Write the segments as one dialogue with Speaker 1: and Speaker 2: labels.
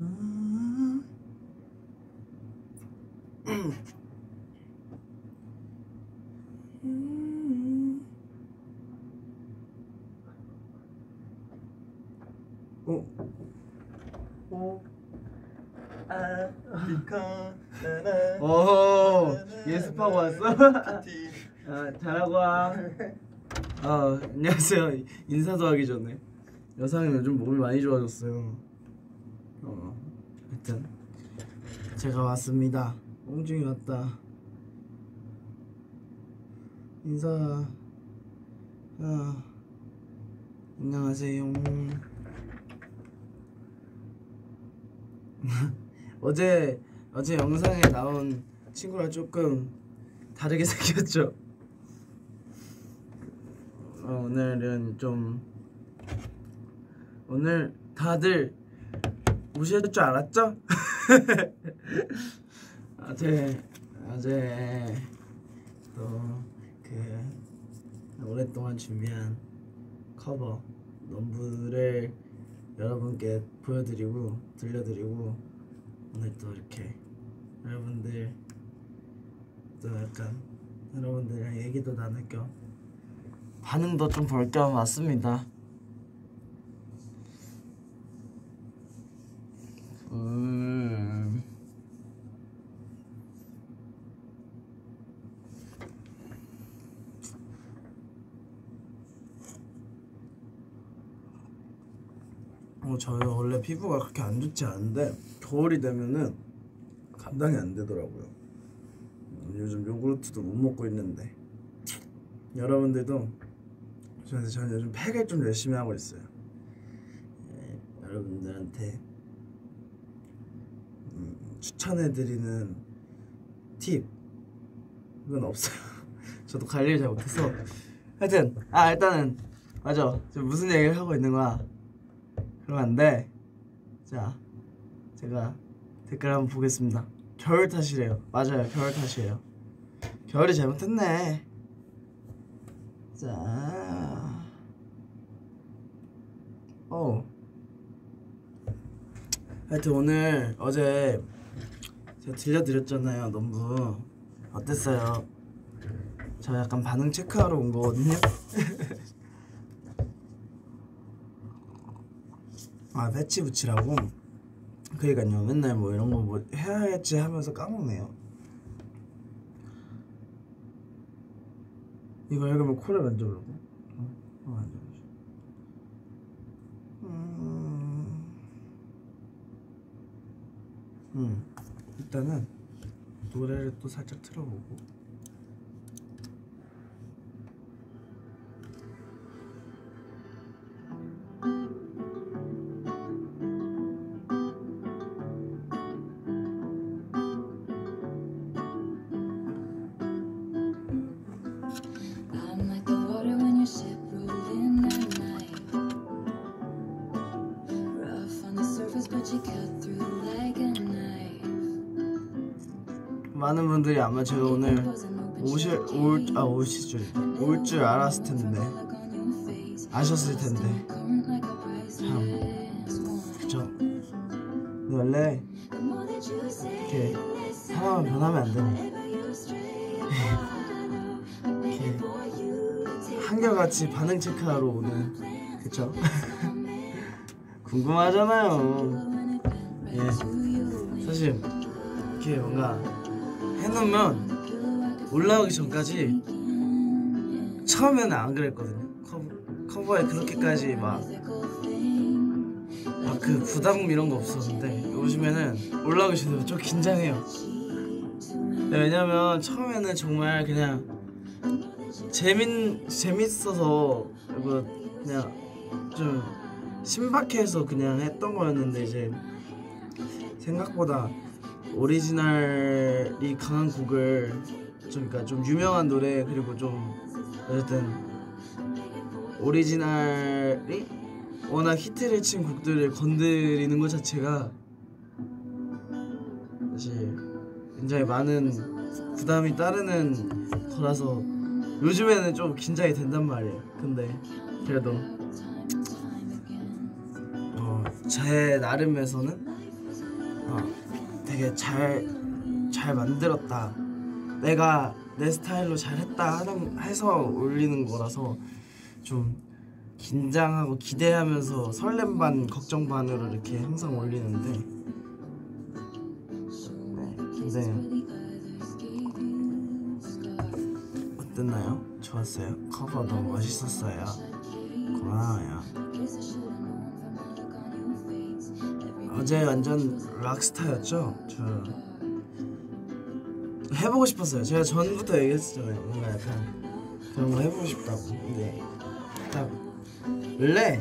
Speaker 1: 오, 예습하고 왔어? 잘하고 와. 안녕하세요. 인사도 하기 전에 여상이 요즘 몸이 많이 좋아졌어요. 하여튼 제가 왔습니다. 옹중이 왔다. 인사. 안녕하세요. 어제 영상에 나온 친구랑 조금 다르게 생겼죠? 오늘 다들 오실 줄 알았죠? 어제 또 오랫동안 준비한 커버 넘브를 여러분께 보여드리고 들려드리고 오늘 또 이렇게 여러분들 또 약간 여러분들이랑 얘기도 나눌 겸 반응도 좀 볼 겸 왔습니다. 저요 원래 피부가 그렇게 안 좋지 않은데 겨울이 되면은 감당이 안 되더라고요. 요즘 요구르트도 못 먹고 있는데 여러분들도 저는 요즘 팩을 좀 열심히 하고 있어요. 여러분들한테 추천해드리는 팁 이건 없어요. 저도 관리를 잘 못해서. 하여튼 일단은 맞아. 지금 무슨 얘기를 하고 있는 거야? 그러면 안 돼. 자, 제가 댓글 한번 보겠습니다. 겨울 탓이래요. 맞아요, 겨울 탓이에요. 겨울이 잘못했네. 자, 하여튼 오늘 어제 제가 들려드렸잖아요. 넘부 어땠어요? 저 약간 반응 체크하러 온 거거든요. 패치 붙이라고? 그러니까요. 맨날 뭐 이런 거 뭐 해야지 하면서 까먹네요. 이거 읽으면 코를 만져보라고? 만져보자. 일단은 노래를 또 살짝 틀어보고. 많은 분들이 아마 제가 오늘 올 줄 알았을 텐데 아셨을 텐데 참 그쵸? 원래 이렇게 사람은 변하면 안 되네. 이렇게 한결같이 반응 체크하러 오는 그쵸? 궁금하잖아요. 예, 사실 이렇게 뭔가 해놓으면 올라오기 전까지 처음에는 안 그랬거든요. 커버에 그렇게까지 막 그 부담 이런 거 없었는데 요즘에는 올라오기 전에 좀 긴장해요. 왜냐면 처음에는 정말 그냥 재밌어서 그냥 좀 신박해서 그냥 했던 거였는데 이제 생각보다 오리지널이 강한 곡을 그러니까 좀 유명한 노래 그리고 좀 어쨌든 오리지널이 워낙 히트를 친 곡들을 건드리는 것 자체가 사실 굉장히 많은 부담이 따르는 거라서 요즘에는 좀 긴장이 된단 말이에요. 근데 그래도 제 나름에서는 되게 잘 만들었다, 내가 내 스타일로 잘했다 해서 올리는 거라서 좀 긴장하고 기대하면서 설렘 반 걱정 반으로 이렇게 항상 올리는데, 네, 근데 어땠나요? 좋았어요? 커버 너무 멋있었어요. 고마워요. 어제 완전 락스타였죠? 저 해보고 싶었어요. 제가 전부터 얘기했었잖아요. 뭔가 약간 그런 거 해보고 싶다고. 근데 딱 원래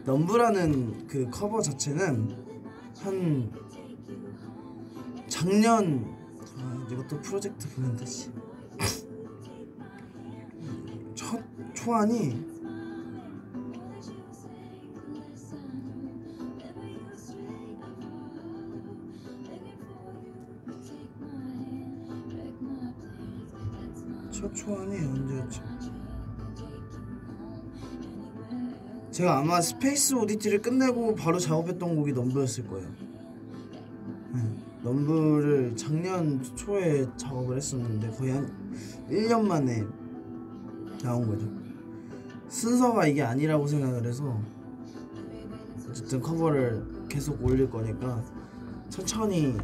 Speaker 1: 넘브라는 그 커버 자체는 한 작년, 이것도 프로젝트 보면 되지. 첫 초안이 언제였지? 제가 아마 스페이스 오디티를 끝내고 바로 작업했던 곡이 넘브였을 거예요. 넘브를 작년 초에 작업을 했었는데 거의 한 1년 만에 나온 거죠. 순서가 이게 아니라고 생각을 해서 어쨌든 커버를 계속 올릴 거니까 천천히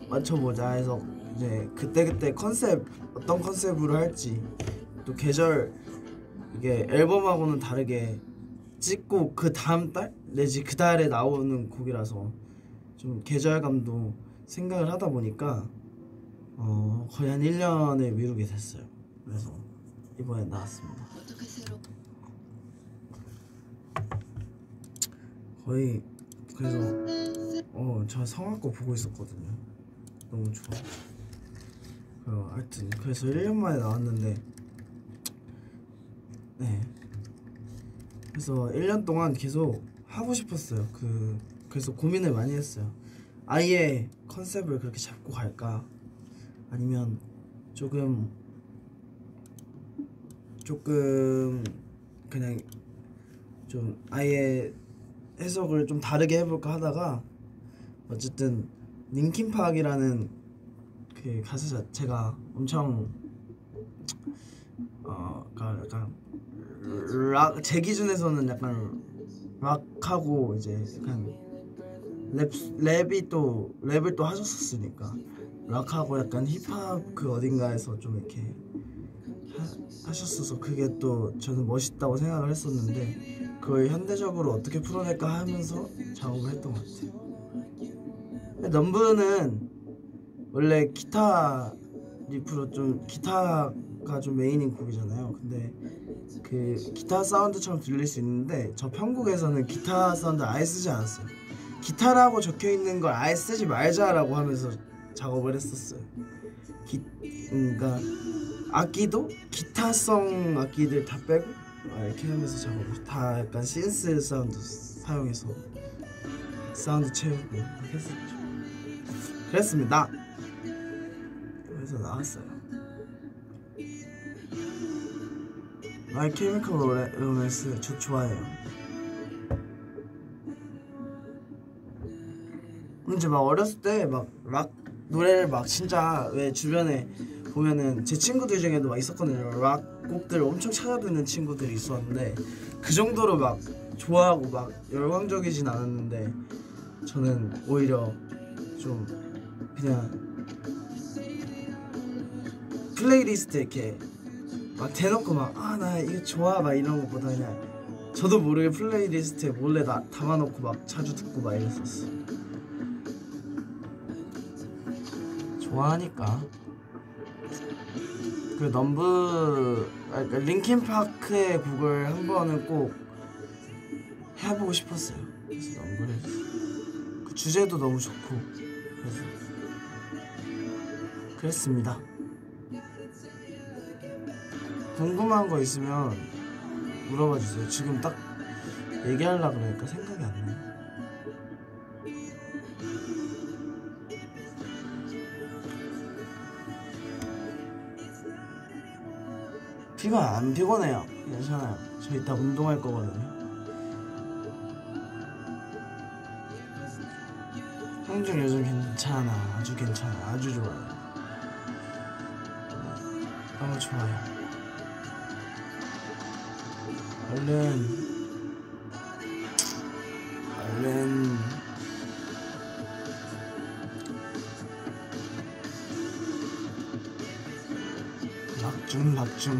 Speaker 1: 맞춰보자 해서 이제 그때 컨셉, 어떤 컨셉으로 할지, 또 계절, 이게 앨범하고는 다르게 찍고 그 다음 달 내지 그 달에 나오는 곡이라서 좀 계절감도 생각을 하다 보니까 거의 한 1년을 미루게 됐어요. 그래서 이번에 나왔습니다. 거의 그래서 저 성악 거 보고 있었거든요. 너무 좋아. 하여튼 그래서 1년 만에 나왔는데, 네, 그래서 1년 동안 계속 하고 싶었어요. 그래서 고민을 많이 했어요. 아예 컨셉을 그렇게 잡고 갈까, 아니면 조금 그냥 좀 아예 해석을 좀 다르게 해볼까 하다가, 어쨌든 링킨파크이라는 그 가수 자체가 엄청 약간 락, 제 기준에서는 약간 락하고 이제 약간 랩을 또 하셨었으니까 락하고 약간 힙합 그 어딘가에서 좀 이렇게 하셨어서 그게 또 저는 멋있다고 생각을 했었는데, 그걸 현대적으로 어떻게 풀어낼까 하면서 작업을 했던 것 같아요. 넘브는 원래 기타 리프로 좀 기타가 좀 메인인 곡이잖아요. 근데 그 기타 사운드처럼 들릴 수 있는데 저 편곡에서는 기타 사운드 아예 쓰지 않았어요. 기타라고 적혀있는 걸 아예 쓰지 말자라고 하면서 작업을 했었어요. 그러니까 악기도 기타성 악기들 다 빼고 이렇게 하면서 작업을 다 약간 신스 사운드 사용해서 사운드 채우고 했었죠. 그랬습니다. 그래서 나왔어요. 마이 케미컬 로맨스 저 좋아해요. 이제 막 어렸을 때 막 노래를 막 진짜, 왜 주변에 보면은 제 친구들 중에도 막 있었거든요. 락 곡들 엄청 찾아 듣는 친구들이 있었는데 그 정도로 막 좋아하고 막 열광적이진 않았는데, 저는 오히려 좀 그냥 플레이리스트 이렇게 막 대놓고 막 나 이거 좋아 막 이런 것보다 그냥 저도 모르게 플레이리스트에 몰래 담아놓고 막 자주 듣고 막 이랬었어. 좋아하니까. 그 링킨파크의 곡을 한 번은 꼭 해보고 싶었어요. 그래서 넘브를 했어요. 그 주제도 너무 좋고 그래서 그랬습니다. 궁금한 거 있으면 물어봐 주세요. 지금 딱 얘기하려고 그러니까 생각이 안 나요. 안 피곤해요. 괜찮아요. 저 이따 운동할 거거든요. 성준 요즘 괜찮아. 아주 괜찮아. 아주 좋아요. 너무 좋아요. 얼른 막중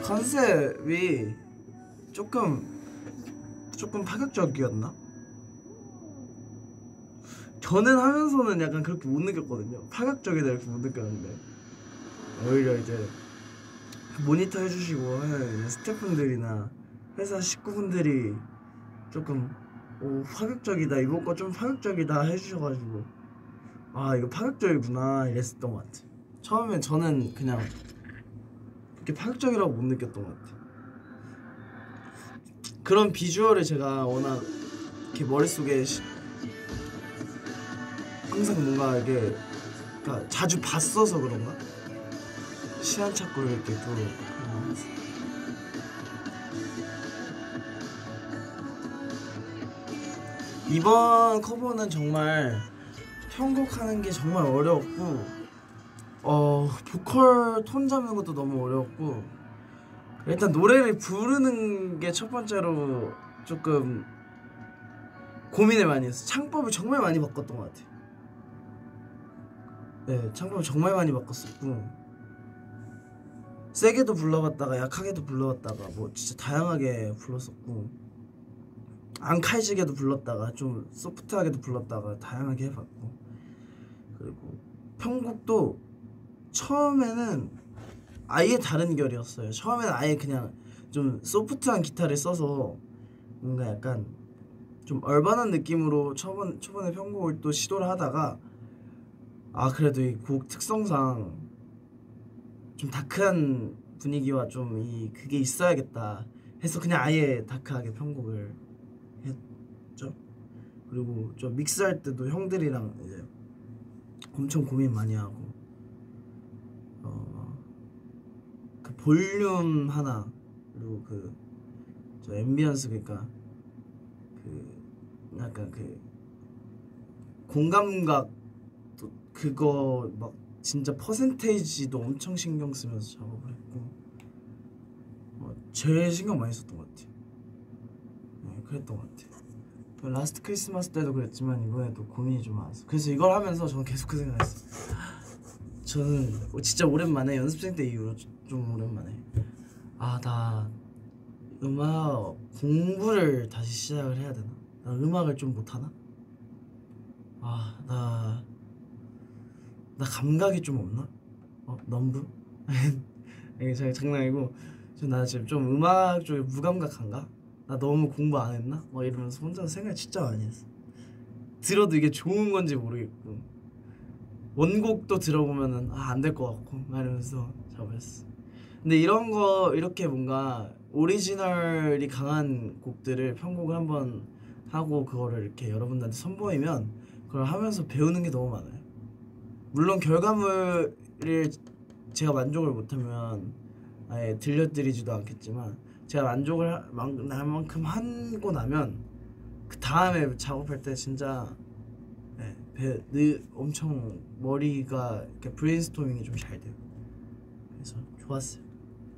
Speaker 1: 컨셉이 조금 파격적이었나? 저는 하면서는 약간 그렇게 못 느꼈거든요. 파격적이다 이렇게 못 느꼈는데 오히려 이제 모니터 해주시고 하는 스태프분들이나 회사 식구분들이 조금 파격적이다, 이번 거 좀 파격적이다 해주셔가지고 아 이거 파격적이구나 이랬었던 것 같아. 처음엔 저는 그냥 그렇게 파격적이라고 못 느꼈던 것 같아. 그런 비주얼을 제가 워낙 이렇게 머릿속에 항상 뭔가 이게 그러니까 자주 봤어서 그런가? 시간 찾고 이렇게 또 이번 커버는 정말 편곡하는 게 정말 어려웠고 보컬 톤 잡는 것도 너무 어려웠고 일단 노래를 부르는 게 첫 번째로 조금 고민을 많이 했어. 창법을 정말 많이 바꿨던 것 같아. 네, 창법을 정말 많이 바꿨었고 세게도 불러봤다가 약하게도 불러봤다가 뭐 진짜 다양하게 불렀었고 안 칼지게도 불렀다가 좀 소프트하게도 불렀다가 다양하게 해봤고 그리고 편곡도 처음에는 아예 다른 결이었어요. 처음에는 아예 그냥 좀 소프트한 기타를 써서 뭔가 약간 좀 얼반한 느낌으로 초반에 편곡을 또 시도를 하다가 아 그래도 이 곡 특성상 좀 다크한 분위기와 좀 그게 있어야겠다 해서 그냥 아예 다크하게 편곡을 했죠. 그리고 저 믹스할 때도 형들이랑 이제 엄청 고민 많이 하고 그 볼륨 하나 그리고 그 저 앰비언스 그러니까 그 약간 그 공감각 그거 막 진짜 퍼센테이지도 엄청 신경 쓰면서 작업을 했고 제일 신경 많이 썼던 것 같아. 네, 그랬던 것 같아. 라스트 크리스마스 때도 그랬지만 이번에도 고민이 좀 많았어. 그래서 이걸 하면서 저는 계속 그 생각했어. 저는 진짜 오랜만에 연습생 때 이후로 좀 오랜만에 나 음악 공부를 다시 시작을 해야 되나? 나 음악을 좀 못하나? 나 감각이 좀 없나? 넘브? 이게 잘 장난이고 나 지금 좀 음악 쪽에 무감각한가? 나 너무 공부 안 했나? 막 이러면서 혼자서 생각 진짜 많이 했어. 들어도 이게 좋은 건지 모르겠고 원곡도 들어보면은 안 될 것 같고 막 이러면서 잡았어. 근데 이런 거 이렇게 뭔가 오리지널이 강한 곡들을 편곡을 한번 하고 그거를 이렇게 여러분들한테 선보이면 그걸 하면서 배우는 게 너무 많아요. 물론 결과물을 제가 만족을 못하면 아예 들려드리지도 않겠지만 제가 만족을 날 만큼 하고 나면 그 다음에 작업할 때 진짜 엄청 머리가 이렇게 브레인스토밍이 좀 잘 돼요. 그래서 좋았어요.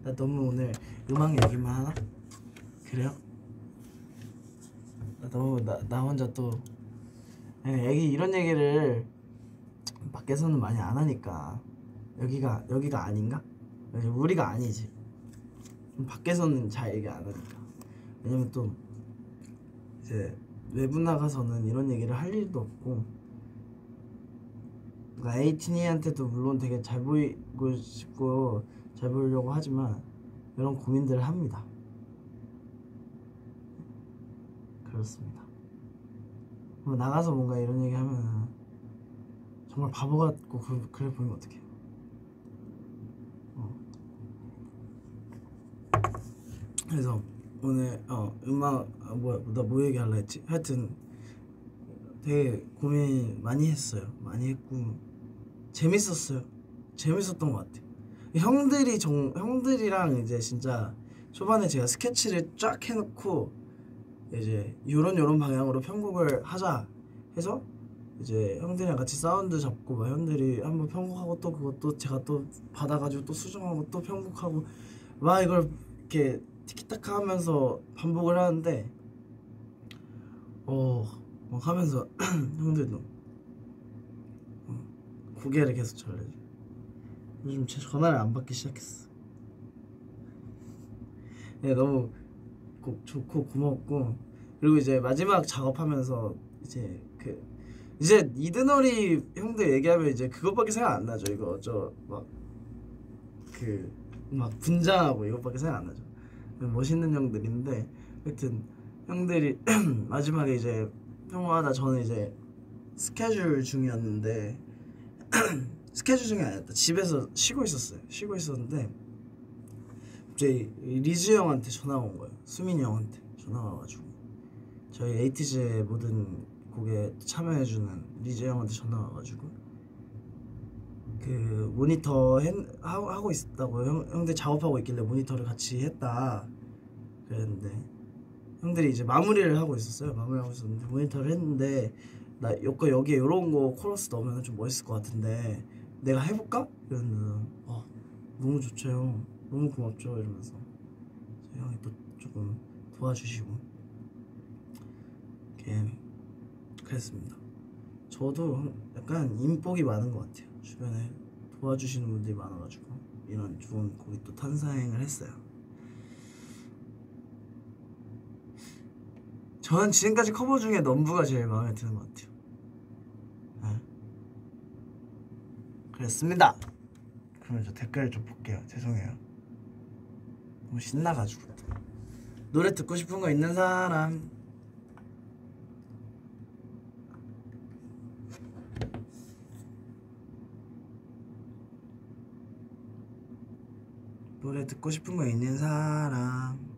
Speaker 1: 나 너무 오늘 음악 얘기만 하나? 그래요? 나 너무 나 혼자 또 이런 얘기를 밖에서는 많이 안 하니까 여기가 아닌가? 우리가 아니지. 밖에서는 잘 얘기 안 하니까. 왜냐면 또 이제 외부 나가서는 이런 얘기를 할 일도 없고 에이티니한테도 물론 되게 잘 보이고 싶고 잘 보이려고 하지만 이런 고민들을 합니다. 그렇습니다. 나가서 뭔가 이런 얘기 하면 정말 바보 같고 그래 보이면 어떡해요. 그래서 오늘 음악 나 뭐 얘기하려 했지? 하여튼 되게 고민 많이 했어요. 많이 했고 재밌었어요. 재밌었던 것 같아. 형들이랑 이제 진짜 초반에 제가 스케치를 쫙 해놓고 이제 요런 방향으로 편곡을 하자 해서 이제 형들이랑 같이 사운드 잡고 막 형들이 한번 편곡하고 또 그것도 제가 또 받아가지고 또 수정하고 또 편곡하고 막 이걸 이렇게 티키타카 하면서 반복을 하는데 막 하면서 형들도 고개를 계속 절레. 요즘 제 전화를 안 받기 시작했어. 네, 너무 좋고 고맙고 그리고 이제 마지막 작업하면서 이제 이드너리 형들 얘기하면 이제 그것밖에 생각 안 나죠. 이거 저 막 분장하고 이것밖에 생각 안 나죠. 멋있는 형들인데 하여튼 형들이 마지막에 이제 형화하다 저는 이제 스케줄 중이었는데 스케줄 중이 아니었다. 집에서 쉬고 있었는데 갑자기 리즈 형한테 전화가 온 거예요. 수민이 형한테 전화가 와가지고 저희 에이티즈의 모든 곡에 참여해주는 리즈 형한테 전화가 와가지고 그 모니터 하고 있었다고 형들 작업하고 있길래 모니터를 같이 했다 그랬는데 형들이 이제 마무리를 하고 있었어요. 마무리하고 있었는데 모니터를 했는데 나 여기에 요런 거 코러스 넣으면 좀 멋있을 것 같은데 내가 해볼까? 이러면서 너무 좋죠 형. 너무 고맙죠 이러면서 형이 또 조금 도와주시고 이렇게 그랬습니다. 저도 약간 인복이 많은 것 같아요. 주변에 도와주시는 분들이 많아가지고 이런 좋은 곡이 또 탄생을 했어요. 저는 지금까지 커버 중에 넘브가 제일 마음에 드는 것 같아요. 네. 그랬습니다. 그러면 저 댓글 좀 볼게요. 죄송해요. 너무 신나가지고. 노래 듣고 싶은 거 있는 사람? 노래 듣고 싶은 거 있는 사람?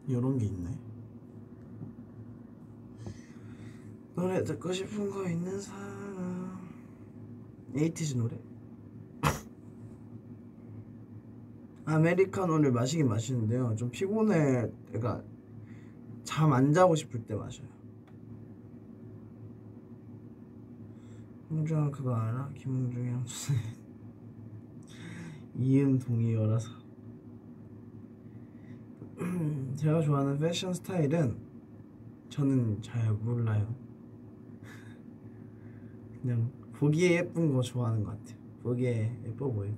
Speaker 1: 요런 게 있네. 노래 듣고 싶은 거 있는 사람? 에이티즈 노래? 아메리카노를 마시긴 마시는데요. 좀 피곤해. 그러니까 잠 안 자고 싶을 때 마셔요. 홍준아 그거 알아? 김홍중이랑 무슨 이음 동의어라서. 제가 좋아하는 패션 스타일은 저는 잘 몰라요. 그냥 보기에 예쁜 거 좋아하는 것 같아요. 보기에 예뻐 보이고.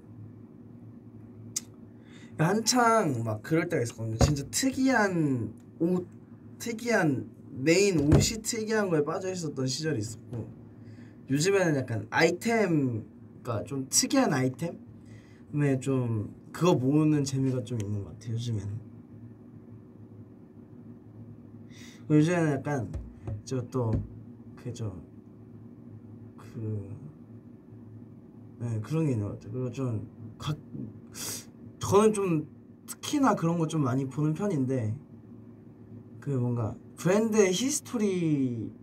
Speaker 1: 한창 막 그럴 때가 있었거든요. 진짜 특이한 옷, 특이한 메인 옷이 특이한 거에 빠져 있었던 시절이 있었고 요즘에는 약간 아이템, 그러니까 좀 특이한 아이템에 좀 그거 모으는 재미가 좀 있는 것 같아요. 요즘에는 약간 그런 게 있는 것 같아요. 그리고 저는 좀 특히나 그런 거 좀 많이 보는 편인데 그 뭔가 브랜드의 히스토리가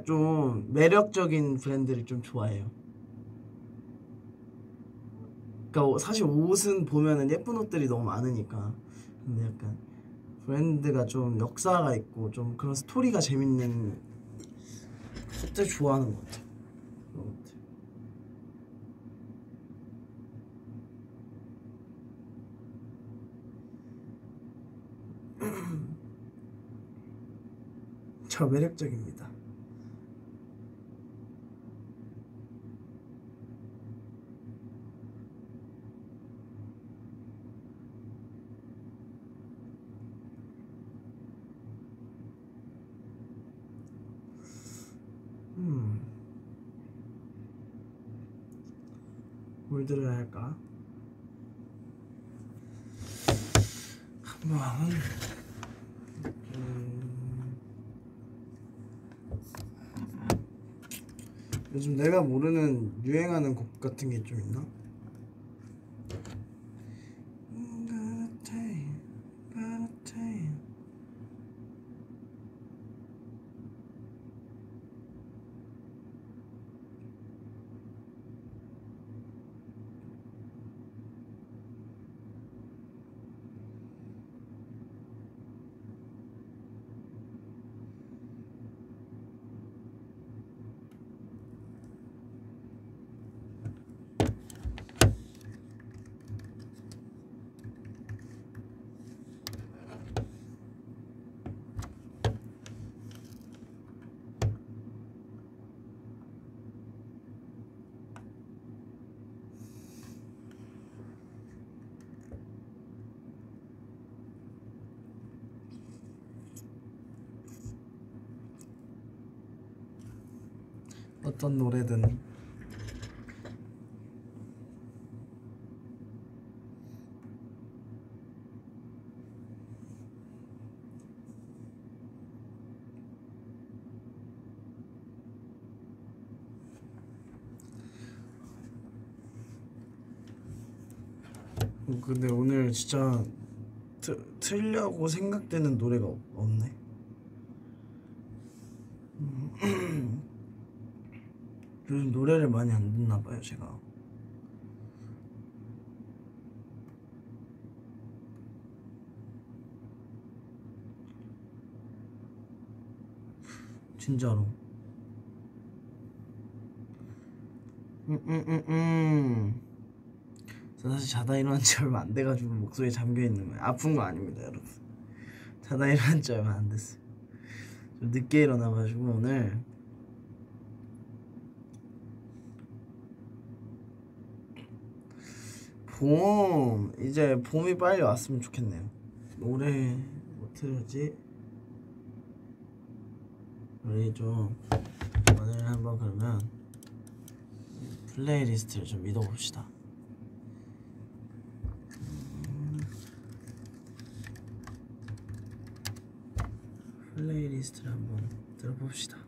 Speaker 1: 좀 매력적인 브랜드를 좀 좋아해요. 그러니까 사실 옷은 보면은 예쁜 옷들이 너무 많으니까 근데 약간 브랜드가 좀 역사가 있고 좀 그런 스토리가 재밌는 것들 좋아하는 것 같아요. 그런 것들. 저 매력적입니다. 뭘 들어야 할까? 한번 요즘 내가 모르는 유행하는 곡 같은 게 좀 있나? 어떤 노래든 근데 오늘 진짜 틀려고 생각되는 노래가 없네. 요즘 노래를 많이 안 듣나봐요 제가. 진짜로. 저 사실 자다 일어난 지 얼마 안 돼가지고 목소리 잠겨있는 거예요. 아픈 거 아닙니다 여러분. 자다 일어난 지 얼마 안 됐어요. 좀 늦게 일어나가지고 오늘. 이제 봄이 빨리 왔으면 좋겠네요. 노래 뭐 틀지? 우리 좀 오늘 한번 그러면 플레이리스트를 좀 믿어봅시다. 플레이리스트를 한번 들어봅시다.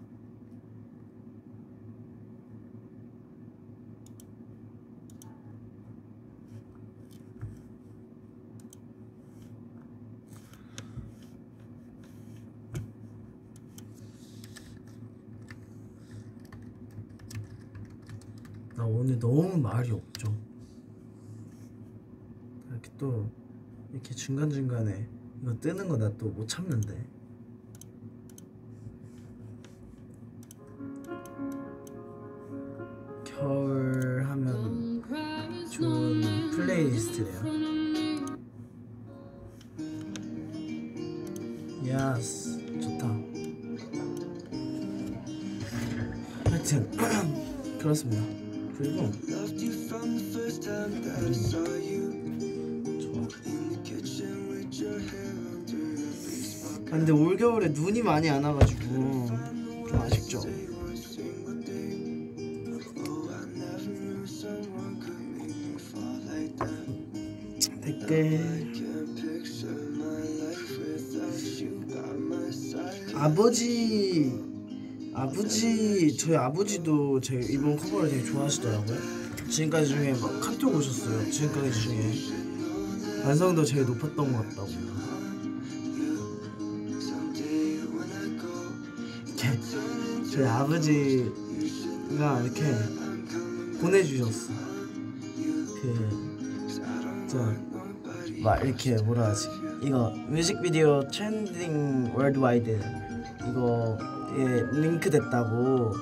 Speaker 1: 나 오늘 너무 말이 없죠. 이렇게 또 이렇게 중간중간에 이거 뜨는 거 나 또 못 참는데. 겨울 하면 좋은 플레이리스트래요. 야스 좋다. 하여튼 그렇습니다. 그리고 근데 올겨울에 눈이 많이 안 와가지고 좀 아쉽죠. 댓글 저희 아버지도 제 이번 커버를 되게 좋아하시더라고요. 지금까지 중에 막 카톡 오셨어요. 지금까지 중에 완성도 제일 높았던 것 같다고. 저희 아버지가 이렇게 보내주셨어. 막 이렇게 뭐라 하지? 이거 뮤직비디오 트렌딩 월드와이드 이거에 링크 됐다고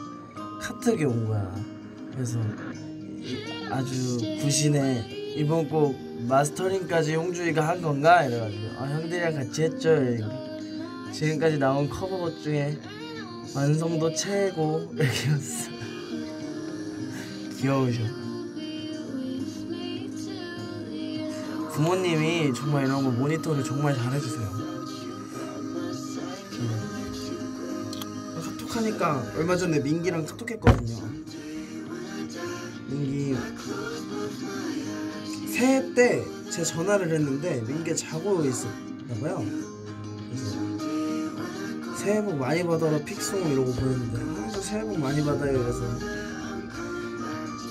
Speaker 1: 카톡이 온 거야. 그래서 아주 부신해. 이번 곡 마스터링까지 홍주이가 한 건가? 이래가지고 형들이랑 같이 했죠. 지금까지 나온 커버곡 중에 완성도 최고 이렇게 했어. 귀여우셔. 부모님이 정말 이런 거 모니터를 정말 잘해주세요. 카톡하니까 얼마 전에 민기랑 카톡했거든요. 민기 새해 때 제 전화를 했는데 민기가 자고 있었나봐요. 그래서 새해 복 많이 받아라 픽송 이러고 보냈는데 새해 복 많이 받아요. 그래서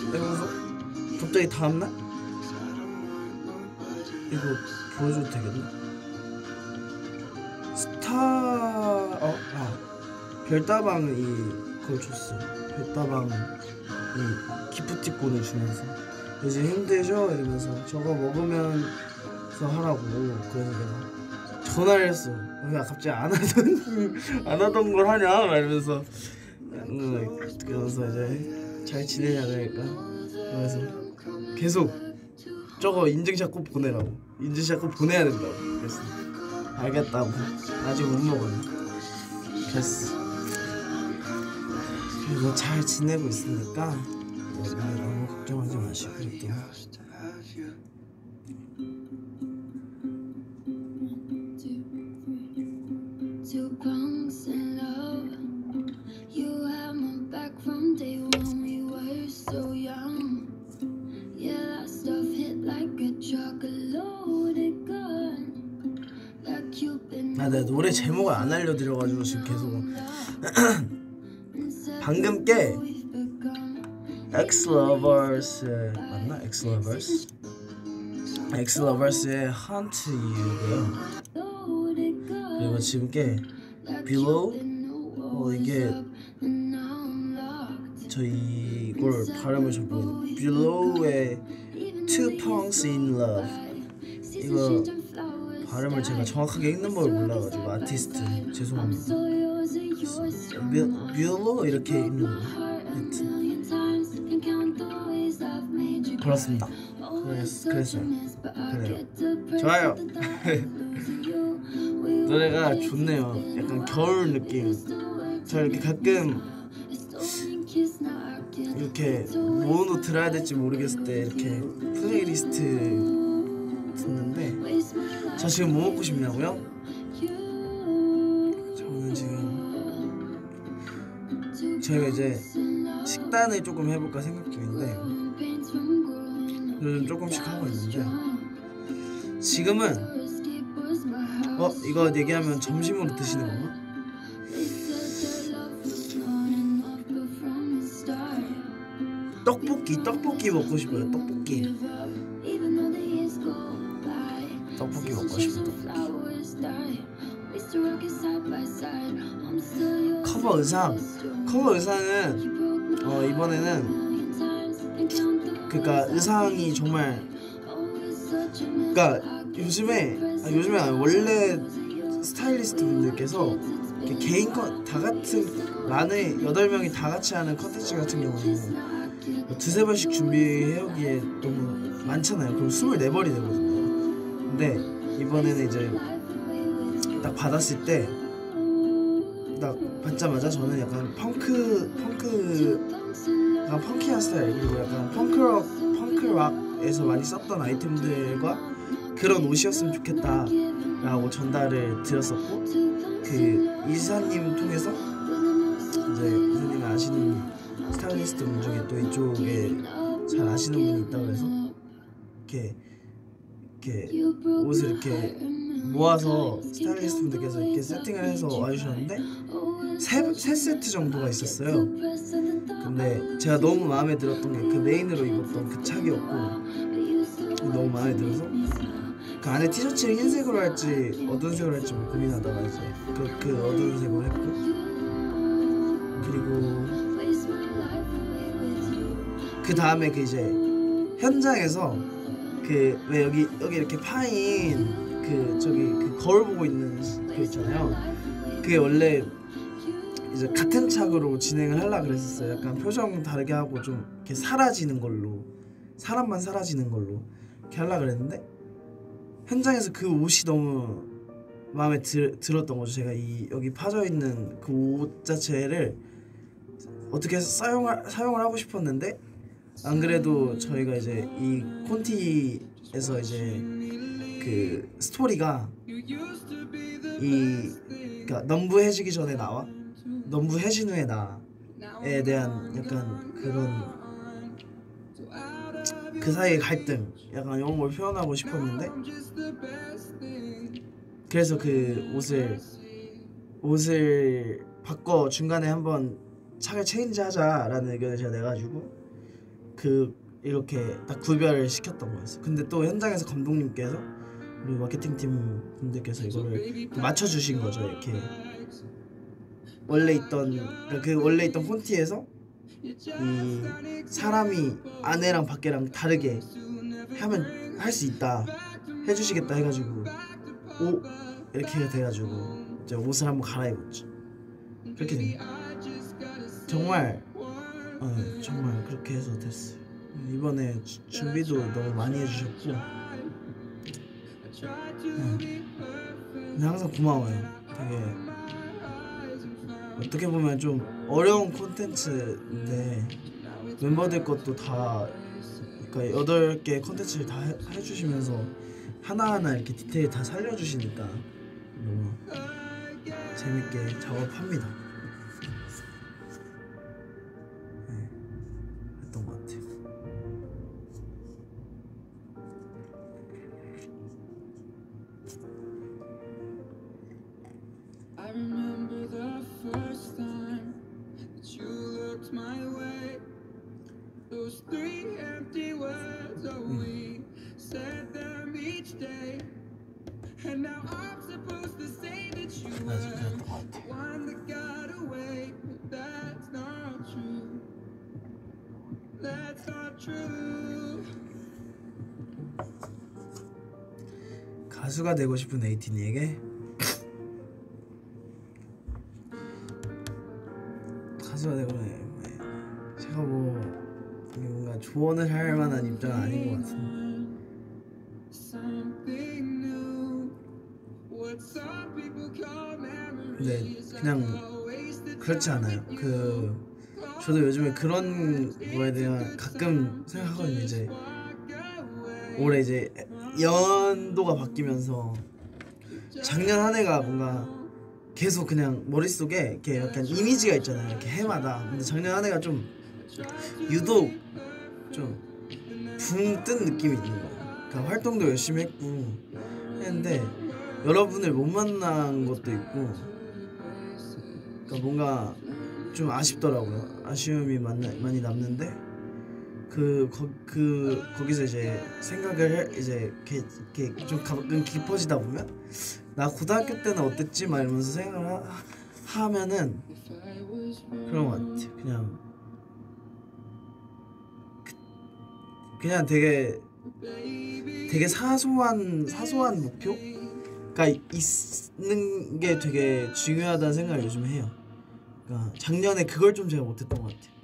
Speaker 1: 이러면서 갑자기 다음날 이거 보여줘도 되겠나? 별다방이 그걸 줬어. 별다방 이 기프티콘을 주면서 요즘 힘들죠? 이러면서 저거 먹으면서 하라고. 그래서 내가 전화를 했어. 야 갑자기 안 하던 걸 하냐? 막 이러면서 그래서 이제 잘 지내냐 그러니까 그래서 계속 저거 인증샷 꼭 보내라고. 인증샷 꼭 보내야 된다고. 그래서 알겠다고. 아직 못 먹었네. 됐어. 그리고 잘 지내고 있으니까 너무 걱정하지 마시고 또 내가 노래 제목을 안 알려드려가지고 지금 계속 방금 게 엑스러버스 맞나? 엑스러버스의 Hunt You고요. 그리고 지금 게 Below 이게 저 이걸 발음을 좀 모르겠네. Below의 Two Punks in Love 이거 발음을 제가 정확하게 읽는 걸 몰라가지고 아티스트 죄송합니다. 뮤로 이렇게 읽는 거 그렇습니다. 그랬어요. 그래요. 좋아요. 노래가 좋네요. 약간 겨울 느낌. 저 이렇게 가끔 이렇게 뭐로 들어야 될지 모르겠을 때 이렇게 플레이리스트 듣는데 저 지금 뭐 먹고 싶냐고요? 저는 지금 제가 이제 식단을 조금 해볼까 생각 중인데 요즘 조금씩 하고 있는데 지금은 이거 얘기하면 점심으로 드시는 건가? 떡볶이 먹고 싶어요. 떡볶이 먹고 싶어. 커버 의상은 이번에는 그러니까 의상이 정말 그러니까 요즘에 원래 스타일리스트 분들께서 개인 다 같은 많은 8명이 다 같이 하는 컨텐츠 같은 경우는 두세 번씩 준비해오기에 너무 많잖아요. 그럼 24번이 되거든요. 근데 이번에는 이제 딱 받았을 때 딱 받자마자 저는 약간 약간 펑키한 스타일 그리고 약간 펑크락에서 많이 썼던 아이템들과 그런 옷이었으면 좋겠다라고 전달을 드렸었고 그 이사님 통해서 이제 이사님이 아시는 스타일리스트 분 중에 또 이쪽에 잘 아시는 분이 있다고 해서 이렇게 옷을 이렇게 모아서 스타일리스트 분들께서 이렇게 세팅을 해서 와주셨는데 세 세트 정도가 있었어요. 근데 제가 너무 마음에 들었던 게 그 메인으로 입었던 그 착이었고 너무 마음에 들어서 그 안에 티셔츠를 흰색으로 할지 어두운 색으로 할지 고민하다가 이제 그 어두운 색으로 했고 그리고 그 다음에 그 이제 현장에서 그 왜 여기 이렇게 파인 그 저기 그 거울 보고 있는 그 있잖아요. 그게 원래 이제 같은 착으로 진행을 하려고 그랬었어요. 약간 표정 다르게 하고 좀 이렇게 사라지는 걸로 사람만 사라지는 걸로 이렇게 하려고 그랬는데 현장에서 그 옷이 너무 마음에 들었던 거죠. 제가 여기 파져 있는 그 옷 자체를 어떻게 해서 사용을 하고 싶었는데 안 그래도 저희가 이제 이 콘티에서 이제 그 스토리가 그러니까 넘부해지기 전에 나와 넘부해진 후에 나에 대한 약간 그런 그 사이의 갈등 약간 이런 걸 표현하고 싶었는데 그래서 그 옷을 바꿔 중간에 한번 착을 체인지 하자라는 의견을 제가 내가지고 이렇게 딱 구별을 시켰던 거였어. 근데 또 현장에서 감독님께서 우리 마케팅팀 분들께서 이거를 맞춰주신 거죠. 이렇게 원래 있던 폰티에서 이 사람이 안에랑 밖에랑 다르게 하면 할 수 있다 해주시겠다 해가지고 이렇게 돼가지고 이제 옷을 한번 갈아입었죠. 그렇게 된 거야. 정말 그렇게 해서 됐어요. 이번에 준비도 너무 많이 해주셨고 근데 항상 고마워요. 되게 어떻게 보면 좀 어려운 콘텐츠인데 멤버들 것도 다 그러니까 8개 콘텐츠를 다 해주시면서 하나하나 이렇게 디테일 다 살려주시니까 너무 재밌게 작업합니다. 네, 했던 것 같아요. I remember the first time that you looked my way. Those 3 empty words, we said them each day. And now I'm supposed to say that you were the one that got away. But that's not true. That's not true. 가수가 되고 싶은 에이틴이에게 가수가 되고 제가 뭔가 조언을 할 만한 입장은 아닌 것 같은데 근데 그냥 그렇지 않아요. 저도 요즘에 그런 거에 대한 가끔 생각하거든요. 이제 올해 이제 연도가 바뀌면서 작년 한 해가 뭔가 계속 그냥 머릿속에 이렇게 약간 이미지가 있잖아요. 이렇게 해마다. 근데 작년 한 해가 좀 유독 좀 붕 뜬 느낌이 있는 거예요. 그러니까 활동도 열심히 했는데 여러분을 못 만난 것도 있고 그러니까 뭔가 좀 아쉽더라고요. 아쉬움이 많이 남는데 거기서 이제 생각을 이제 이렇게 좀 가끔 깊어지다 보면 나 고등학교 때는 어땠지? 막 이러면서 생각을 하면은 그런 것 같아요. 그냥 되게 사소한 목표가 있는 게 되게 중요하다는 생각을 요즘 해요. 그러니까 작년에 그걸 좀 제가 못했던 것 같아요.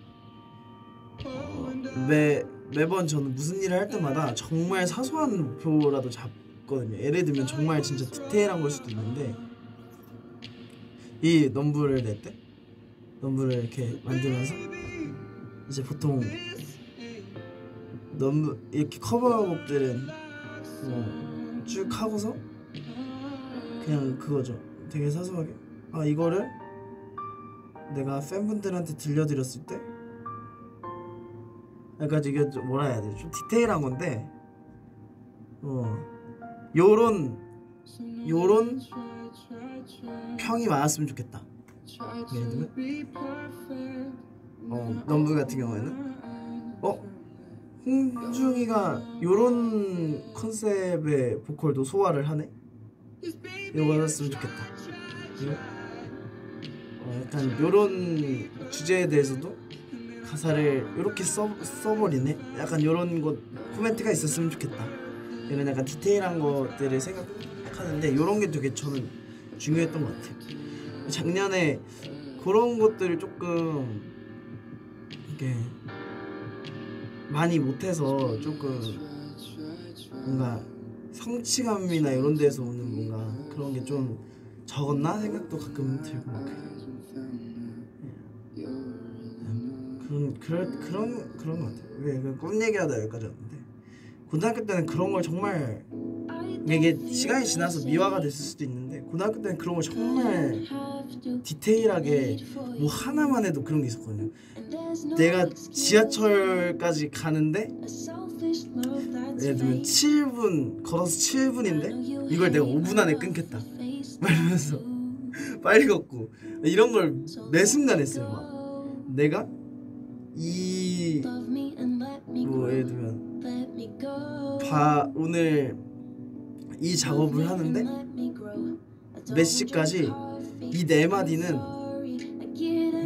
Speaker 1: 매번 저는 무슨 일을 할 때마다 정말 사소한 목표라도 잡거든요. 예를 들면 정말 진짜 디테일한 걸 수도 있는데 이 넘브를 낼 때 넘브를 이렇게 만들면서 이제 보통 이렇게 커버곡들은 쭉 하고서 그냥 그거죠. 되게 사소하게 이거를 내가 팬분들한테 들려드렸을 때 그러니까 이게 좀 뭐라 해야 되지? 좀 디테일한 건데 요런 평이 많았으면 좋겠다. 예를 들면 넘브 같은 경우에는 홍중이가 요런 컨셉의 보컬도 소화를 하네? 이거였으면 좋겠다. 약간 요런 주제에 대해서도 가사를 요렇게 써버리네? 약간 요런 것 코멘트가 있었으면 좋겠다. 이런 약간 디테일한 것들을 생각하는데 요런 게 되게 저는 중요했던 것 같아요. 작년에 그런 것들을 조금 이렇게 많이 못해서 조금 뭔가 성취감이나 이런 데서 오는 뭔가 그런 게 좀 적었나 생각도 가끔 들고 그런 것 같아요. 왜 꿈 얘기하다 여기까지 왔는데 고등학교 때는 그런 걸 정말 이게 시간이 지나서 미화가 됐을 수도 있는데 고등학교 때는 그런 걸 정말 디테일하게 뭐 하나만 해도 그런 게 있었거든요. 내가 지하철까지 가는데 예를 들면 7분 걸어서 7분인데 이걸 내가 5분 안에 끊겠다 말하면서 빨리 걷고 이런 걸 매 순간 했어요. 막 내가 뭐 예를 들면 오늘 이 작업을 하는데 몇 시까지 이 네 마디는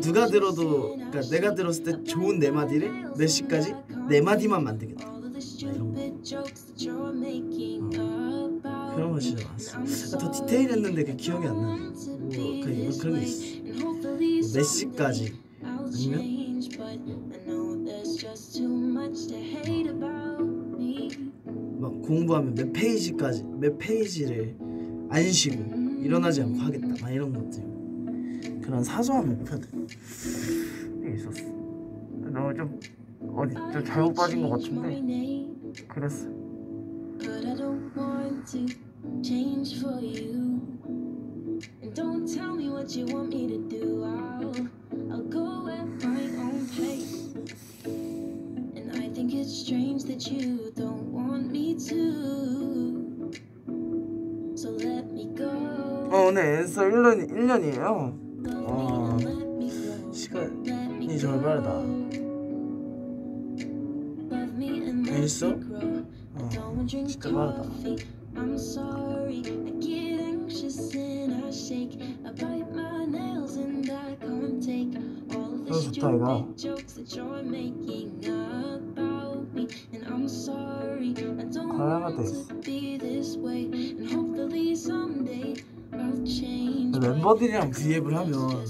Speaker 1: 누가 들어도, 그러니까 내가 들었을 때 좋은 네 마디를 몇 시까지 네 마디만 만들겠다. 이런 거. 그런 거 진짜 많았어. 더 디테일했는데 그 기억이 안 나네. 뭐 그런 게 있어. 몇 시까지 아니면 막 공부하면 몇 페이지까지, 몇 페이지를 안 쉬고 일어나지 않고 하겠다. 막 이런 것들. 그런 사소한 목표들 있었어. 너 좀 어디 좀 잘못 빠진 것 같은데 그랬어. But I don't want to change for you. And don't tell me what you want me to do. I'll go at my own pace. And I think it's strange that you don't want me to. So let me go. 오늘 엔서 1년이에요. 시간이 정말 빠르다. 엔서? 진짜 빠르다. I'm sorry, I get anxious and I shake. I bite my nails and I can't take all of the stupid jokes that you're making about me. And I'm sorry, I don't want to be this way. And hopefully someday I'll change. 멤버들이랑 브이앱을 하면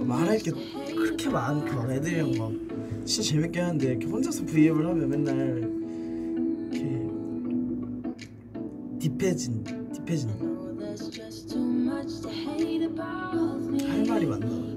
Speaker 1: 말할 게 그렇게 많고 막 애들이랑 막 진짜 재밌게 하는데 이렇게 혼자서 브이앱을 하면 맨날 딥해진 할 말이 많나.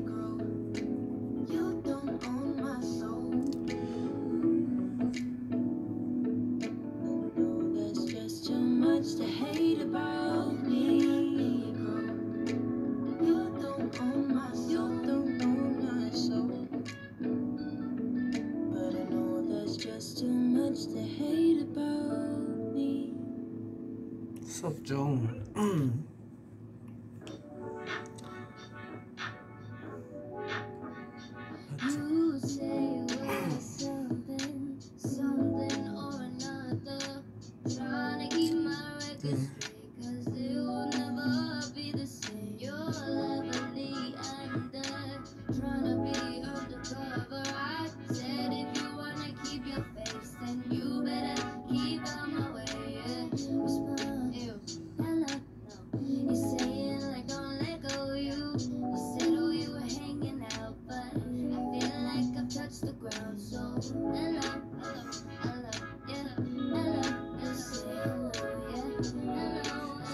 Speaker 1: 수업 중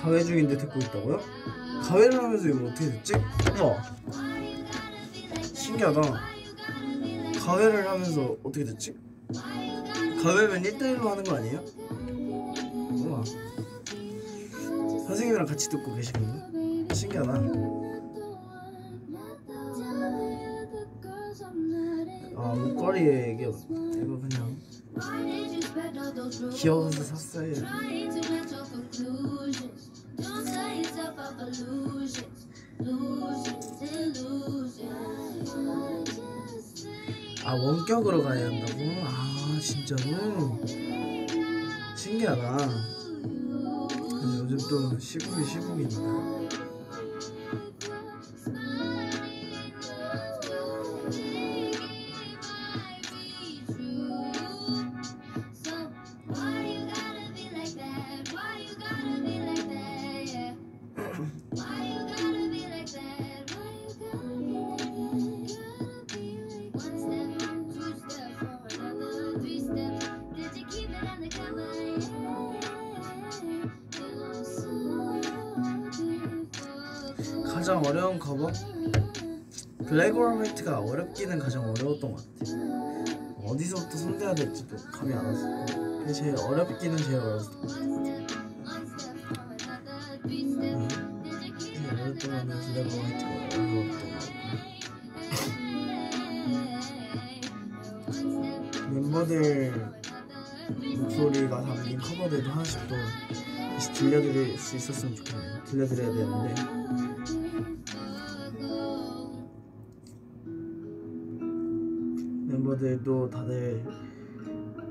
Speaker 1: 가회 중인데 듣고 있다고요? 가회를 하면서 이거 어떻게 듣지? 우와 신기하다. 가회를 하면서 어떻게 듣지? 가회면 1대1로 하는 거 아니에요? 우와 선생님이랑 같이 듣고 계시거든요? 신기하다. 목걸이에 이거 그냥 귀여워서 샀어요. 원격으로 가야 한다고? 진짜로? 신기하다. 요즘 또 시국입니다. 가장 어려운 커버? 블랙 오어 화이트가 어렵기는 가장 어려웠던 것 같아요. 어디서부터 손대야 될지도 감이 안 왔어요. 근데 제일 어렵기는 제일 어려웠던 것 같아요. 어렸던 거는 블랙 오어 화이트가 어려웠던 것 같고 멤버들 목소리가 담긴 커버들도 하나씩 또 다시 들려드릴 수 있었으면 좋겠네요. 들려드려야 되는데 멤버들도 다들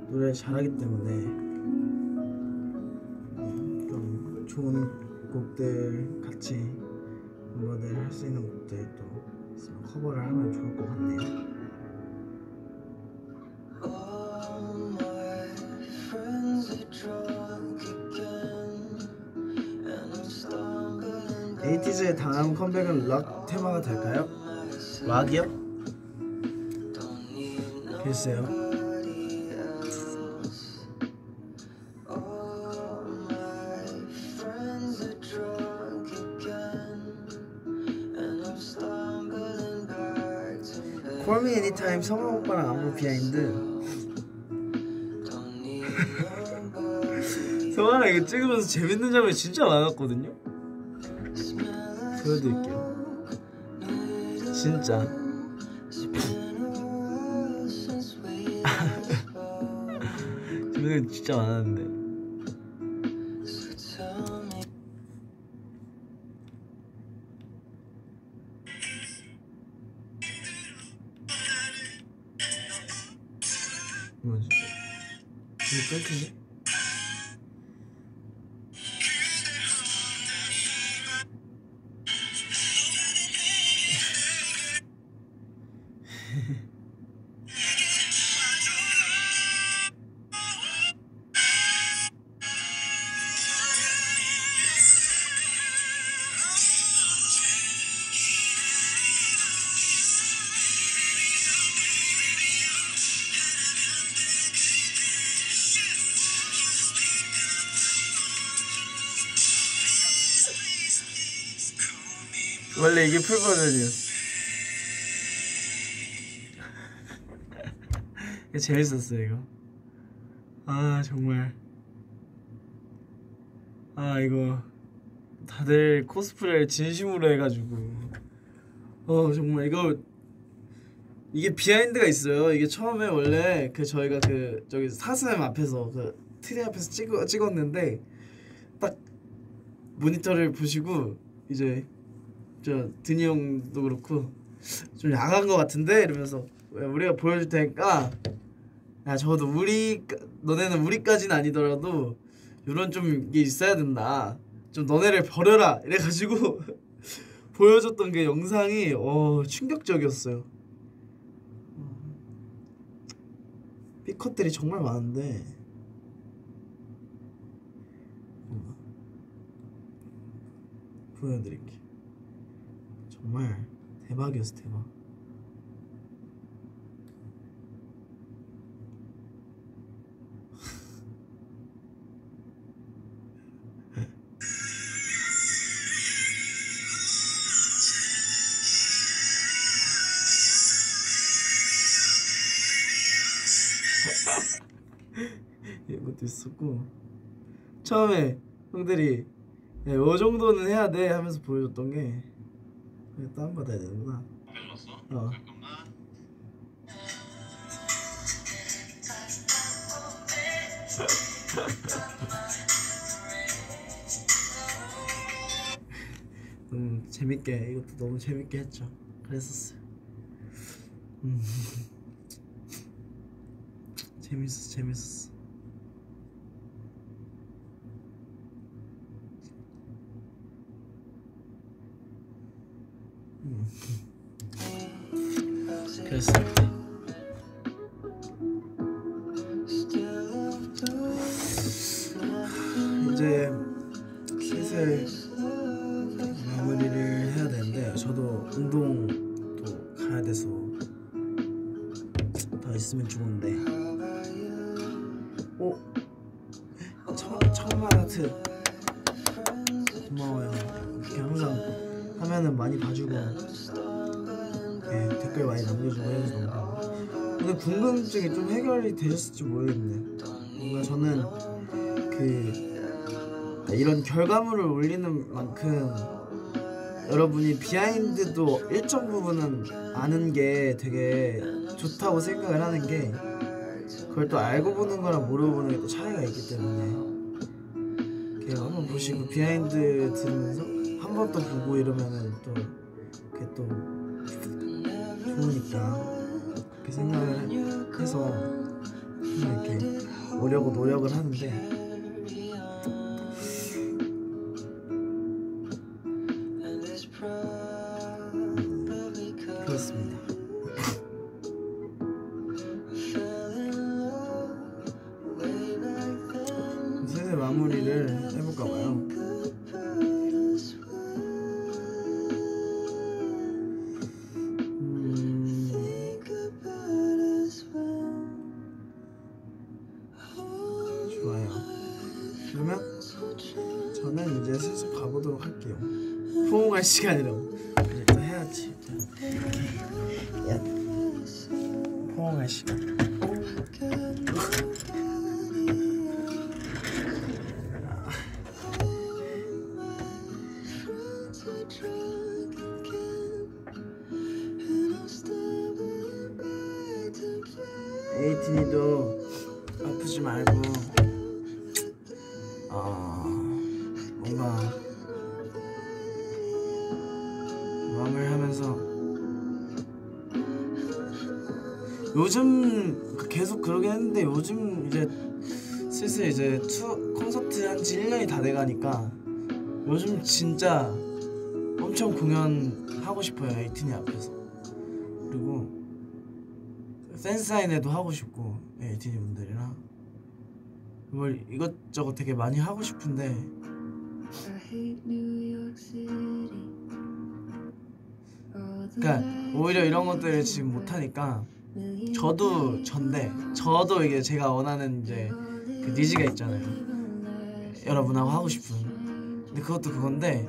Speaker 1: 노래 잘하기 때문에 좀 좋은 곡들 같이 멤버들 할 수 있는 곡들도 있으면 커버를 하면 좋을 것 같네요. 에이티즈의 다음 컴백은 락 테마가 될까요? 락이요? 글쎄요. Call Me Anytime 성원 오빠랑 안무 비하인드. 성원아 이거 찍으면서 재밌는 장면이 진짜 많았거든요. 보여드릴게요. 진짜 재밌는 진짜 많았는데. 뭐지? 이거 끊기네? 원래 이게 풀 버전이었어. 이거 재밌었어 이거. 아 정말. 아 이거 다들 코스프레를 진심으로 해가지고 정말 이게 비하인드가 있어요. 이게 처음에 원래 저희가 저기 사슴 앞에서 트리 앞에서 찍었는데 딱 모니터를 보시고 이제 저 드니 형도 그렇고 좀 야한 거 같은데 이러면서 우리가 보여줄 테니까 야 저도 너네는 우리까지는 아니더라도 이런 좀 게 있어야 된다. 좀 너네를 버려라 이래가지고 보여줬던 게 영상이 충격적이었어요. B컷들이 정말 많은데 보여드릴게. 정말 대박이었어 대박. 이것도 있었고 처음에 형들이 야, 요 정도는 해야 돼 하면서 보여줬던 게 다운받아야 되는구나. 재밌게 이것도 너무 재밌게 했죠. 그랬었어요. 재밌었어. 그랬어. 이제 슬슬 마무리를 해야 되는데 저도 운동도 가야 돼서 더 있으면 좋은데. 천만 하트 고마워요. 이렇게 항상 하면은 많이 봐주고 댓글 많이 남겨주고 해서 너무 고마워요. 근데 궁금증이 좀 해결이 되셨을지 모르겠네. 뭔가 저는 이런 결과물을 올리는 만큼 여러분이 비하인드도 일정 부분은 아는 게 되게 좋다고 생각을 하는 게, 그걸 또 알고 보는 거랑 모르고 보는 게 또 차이가 있기 때문에 한번 보시고 비하인드 들으면서 한 번 또 보고 이러면은 또 그게 또 좋으니까 그렇게 생각을 해서 이렇게 오려고 노력을 하는데 그렇습니다. 슬슬 마무리를 해볼까봐요. 좋아요. 그러면 저는 이제 슬슬 가보도록 할게요. 포옹할 시간이라고 이제 또 해야지. 야, 포옹할 시간. 에이틴이도 아프지 말고 뭔가 마무리하면서 요즘 계속 그러긴 했는데 요즘 이제 슬슬 이제 콘서트 한지 1년이 다 돼가니까 요즘 진짜 엄청 공연하고 싶어요. 에이틴이 앞에서. 그리고 팬사인회도 하고 싶고 에이틴이 분들이랑 뭘 이것저것 되게 많이 하고 싶은데 그러니까 오히려 이런 것들을 지금 못하니까 저도 이게 제가 원하는 이제 그 니즈가 있잖아요. 여러분하고 하고 싶은. 근데 그것도 그건데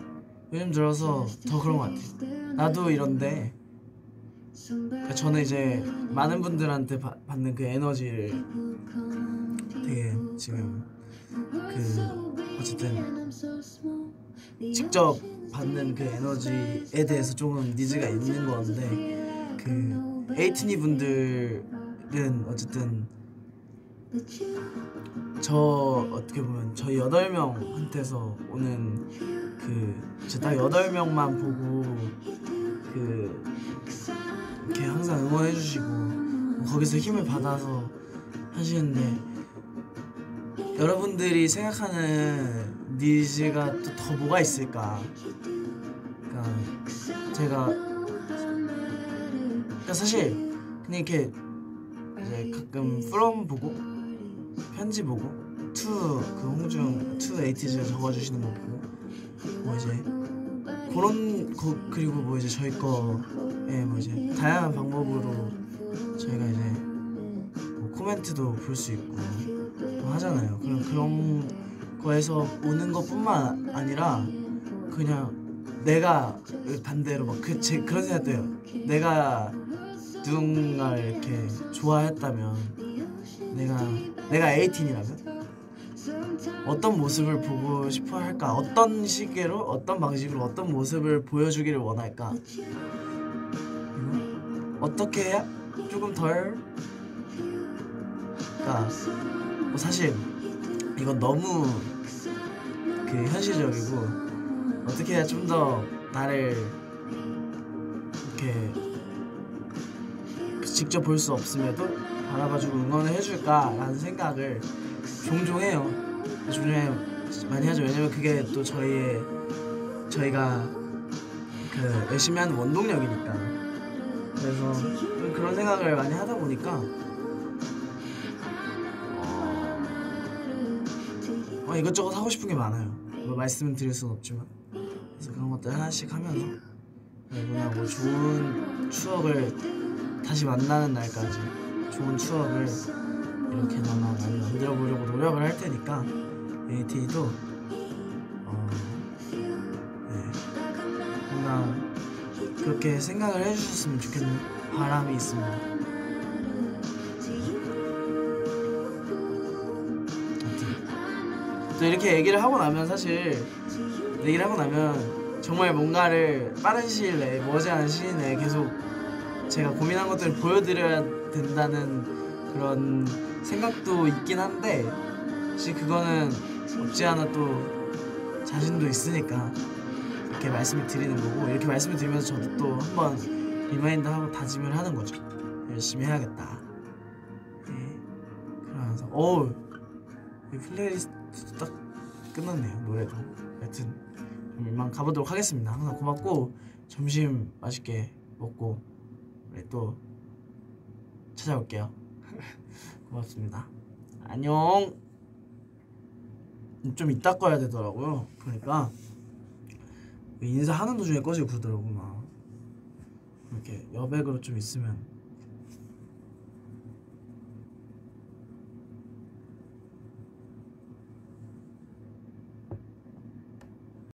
Speaker 1: 요즘 들어서 더 그런 것 같아요. 나도 이런데 그러니까 저는 이제 많은 분들한테 받는 그 에너지를 되게 지금 그 어쨌든 직접 받는 그 에너지에 대해서 조금 니즈가 있는 건데 그 에이티니 분들은 어쨌든 저 어떻게 보면 저희 8명한테서 오는 그 딱 8명만 보고 그 이렇게 항상 응원해주시고 거기서 힘을 받아서 하시는데 여러분들이 생각하는 니즈가 또 더 뭐가 있을까? 그러니까 제가 사실 그냥 이렇게 이제 가끔 프롬 보고 편지 보고 그 홍중 2에이티즈 적어주시는 거 보고 뭐 이제 그런 거 그리고 뭐 이제 저희 거에 뭐 이제 다양한 방법으로 저희가 이제 뭐 코멘트도 볼 수 있고 뭐 하잖아요. 그런 거에서 오는 것뿐만 아니라 그냥 내가 반대로 막 그런 생각도 해요. 내가 누군가를 이렇게 좋아했다면 내가 에이틴이라면 어떤 모습을 보고 싶어 할까? 어떤 시기로, 어떤 방식으로, 어떤 모습을 보여주기를 원할까? 어떻게 해야 조금 덜? 그러니까 뭐 사실 이건 너무 그 현실적이고 어떻게 해야 좀 더 나를 이렇게 직접 볼 수 없음에도 바라봐주고 응원을 해줄까라는 생각을 종종 해요. 종종 많이 하죠. 왜냐면 그게 또 저희가 그 열심히 하는 원동력이니까. 그래서 그런 생각을 많이 하다 보니까 이것저것 하고 싶은 게 많아요. 뭐 말씀은 드릴 수는 없지만 그래서 그런 것들 하나씩 하면서 뭐 좋은 추억을 다시 만나는 날까지 좋은 추억을 이렇게나마 많이 만들어 보려고 노력을 할 테니까 에이티도 뭔가 그렇게 생각을 해주셨으면 좋겠는 바람이 있습니다. 또 이렇게 얘기를 하고 나면 정말 뭔가를 빠른 시일 내에 머지않은 시일 내에 계속 제가 고민한 것들을 보여드려야 된다는 그런 생각도 있긴 한데 사실 그거는 없지 않아 또 자신도 있으니까 이렇게 말씀을 드리는 거고 이렇게 말씀을 드리면서 저도 또 한번 리마인드하고 다짐을 하는 거죠. 열심히 해야겠다. 그러면서 어우 이 플레이리스트 딱 끝났네요. 노래도. 여튼 이만 가보도록 하겠습니다. 항상 고맙고 점심 맛있게 먹고 우리 또 찾아올게요. 고맙습니다. 안녕. 좀 이따 꺼야 되더라고요. 그러니까 인사하는 도중에 꺼지고 그러더라고. 막 이렇게 여백으로 좀 있으면